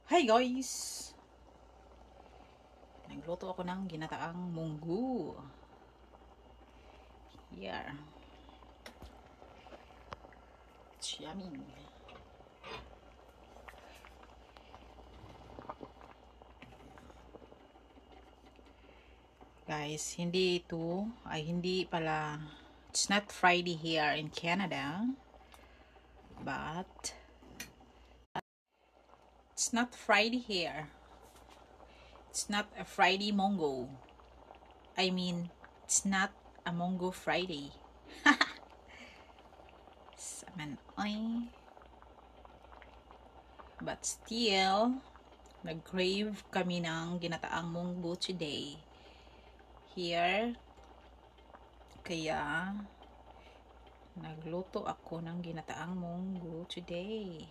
Hi guys! Nagluto ako ng ginataang munggo. Here. It's yummy. Guys, hindi pala, it's not Friday here in Canada, but it's not Friday here. It's not a Friday Mongo. I mean, it's not a Mongo Friday. But still, nag-crave kami ng ginataang munggo today. Here, kaya nagluto ako ng ginataang munggo today.